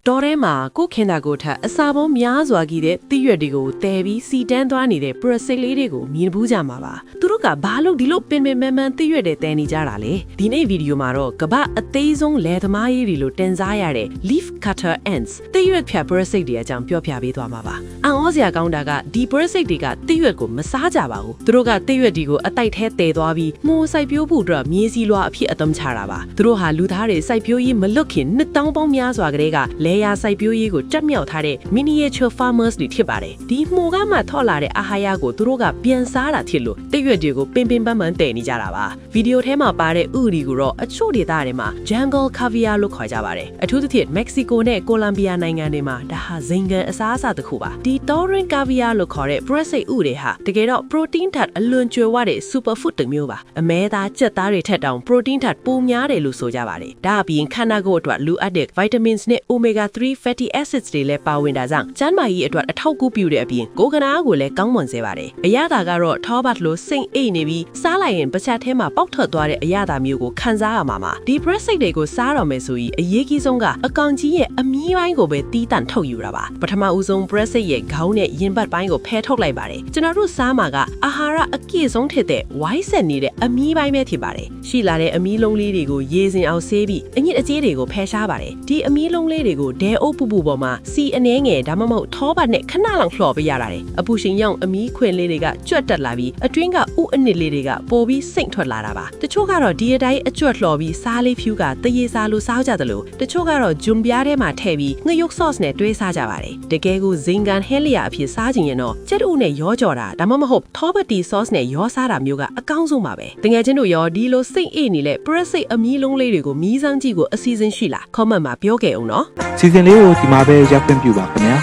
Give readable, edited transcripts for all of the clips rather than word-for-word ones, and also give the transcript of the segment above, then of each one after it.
တော်ထဲမှာကိုခင်တာကိုထအစာပေါင်းများစွာကြီးတဲ့တိရွက်တွေကိုတဲပြီးစီတန်းသွားနေတဲ့ process လေးတွေကိုမြင်ဘူးကြမှာပါသူတို့ကဘာလို့ဒီလိုပင်ပင်ပန်းပန်းတိရွက်တွေတဲနေကြတာလဲဒီနေ့ဗီဒီယိုမှာတော့ကမ္ဘာအသေးဆုံးလယ်သမားရေးတွေလို့တင်စားရတဲ့ leaf cutter ants တိရွက်ဖြတ် process တွေအကြောင်းပြောပြပေးသွားမှာပါအံ့ဩစရာကောင်းတာကဒီ process တွေကတိရွက်ကိုမစားကြပါဘူးသူတို့ကတိရွက်ဒီကိုအတိုက်ထဲတဲသွားပြီးမှုစိုက်ပျိုးဖို့အတွက်မြေစီလွှာအဖြစ်အသုံးချတာပါသူတို့ဟာလူသားတွေစိုက်ပျိုးရေးမလွတ်ခင်နှစ်တောင်းပေါင်းများစွာကလေးကလဲရစိုက်ပျိုးရေးကိုတက်မြောက်ထားတဲ့ miniature farmers တွေဖြစ်ပါတယ်ဒီမှုကမှထော့လာတဲ့အာဟာရကိုသူတို့ကပြန်စားတာဖြစ်လို့တိရွက်တွေကိုပင်ပင်ပန်းပန်းတည်နေကြတာပါဗီဒီယိုထဲမှာပါတဲ့ဥရီကိုတော့အချို့ဒေသတွေမှာ jungle caviar လို့ခေါ်ကြပါတယ်အထူးသဖြင့် Mexico နဲ့ Colombia နိုင်ငံတွေမှာဒါဟာဇိမ်ကန်အစားအစာတစ်ခုပါဒီ Taurine caviar လို့ခေါ်တဲ့ processed ဥတွေဟာတကယ်တော့ protein ဓာတ်အလွန်ကျွယ်ဝတဲ့ superfood တစ်မျိုးပါအမဲသားကြက်သားတွေထက်တောင် protein ဓာတ်ပိုများတယ်လို့ဆိုကြပါတယ်ဒါအပြင်ခန္ဓာကိုယ်အတွက်လိုအပ်တဲ့ vitamins နဲ့ omega 3 fatty acids တွေလည်းပါဝင်တာကြောင့်ကျန်းမာရေးအတွက်အထောက်အကူပြုတဲ့အပြင်ကိုယ်ကနာကိုလည်းကောင်းမွန်စေပါတယ်အရသာကတော့ထောပတ်လို့စိတ်အိတ်နေပြီးစားလိုက်ရင်ပချက်ထဲမှာပေါက်ထွက်သွားတဲ့အရသာမျိုးကိုခံစားရမှာပါဒီ breast တွေကိုစားတော့မယ်ဆိုရင်အရေးကြီးဆုံးကအကောင်ကြီးရဲ့အမီးပိုင်းကိုပဲတီးတန့်ထုတ်ယူတာပါပထမဦးဆုံး breast ရဲ့ခေါင်းနဲ့ရင်ဘတ်ပိုင်းကိုဖယ်ထုတ်လိုက်ပါတယ်ကျွန်တော်တို့စားမှာကအာဟာရအပြည့်ဆုံးထက်တဲ့ white ဆက်နေတဲ့အမီးပိုင်းပဲဖြစ်ပါတယ်ရှိလာတဲ့အမီးလုံးလေးတွေကိုရေစင်အောင်ဆေးပြီးအညစ်အကြေးတွေကိုဖယ်ရှားပါတယ်ဒီအမီးလုံးလေးတွေကိုဒဲအုပ်ပူပူပေါ်မှာစီအနှဲငယ်ဒါမှမဟုတ်ထောပတ်နဲ့ခဏလောက်လှော်ပေးရတာတယ်အပူရှင်ရောင်အမီးခွင်လေးတွေကကြွက်တက်လာပြီးအတွင်းကဥအနစ်လေးတွေကပိုပြီးစိတ်ထွက်လာတာပါတချို့ကတော့ဒီအတိုင်းအကျွတ်လှော်ပြီးစားလေးဖြူကတရေစားလို့စားကြတယ်လို့တချို့ကတော့ဂျွန်ပြားထဲမှာထည့်ပြီးငရုတ် sauce နဲ့တွဲစားကြပါတယ်တကယ်ကိုဇင်ကန်ဟဲလီယာအဖြစ်စားခြင်းရင်တော့ကြက်ဥနဲ့ရောကြော်တာဒါမှမဟုတ်ထောပတ်တီ sauce နဲ့ရောစားတာမျိုးကအကောင်းဆုံးပါပဲတကယ်ချင်းတို့ရောဒီလိုစိတ်အေးနေတဲ့ process အမီးလုံးလေးတွေကိုမီးစမ်းကြည့်ကိုအစီအစဉ်ရှိလား comment မှာပြောခဲ့အောင်နော်စီစဉ်လေးကိုဒီမှာပဲရပ်ခွင့်ပြုပါခင်ဗျာ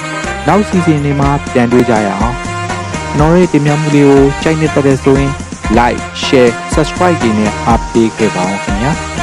နောက်စီစဉ်လေးမှာပြန်တွေ့ကြရအောင်ကျွန်တော်ရဲ့တင်ပြမှုလေးကိုကြိုက်နေတဲ့ဆိုရင် like share subscribe တွေနဲ့အားပေးခဲ့ပါအောင်ခင်ဗျာ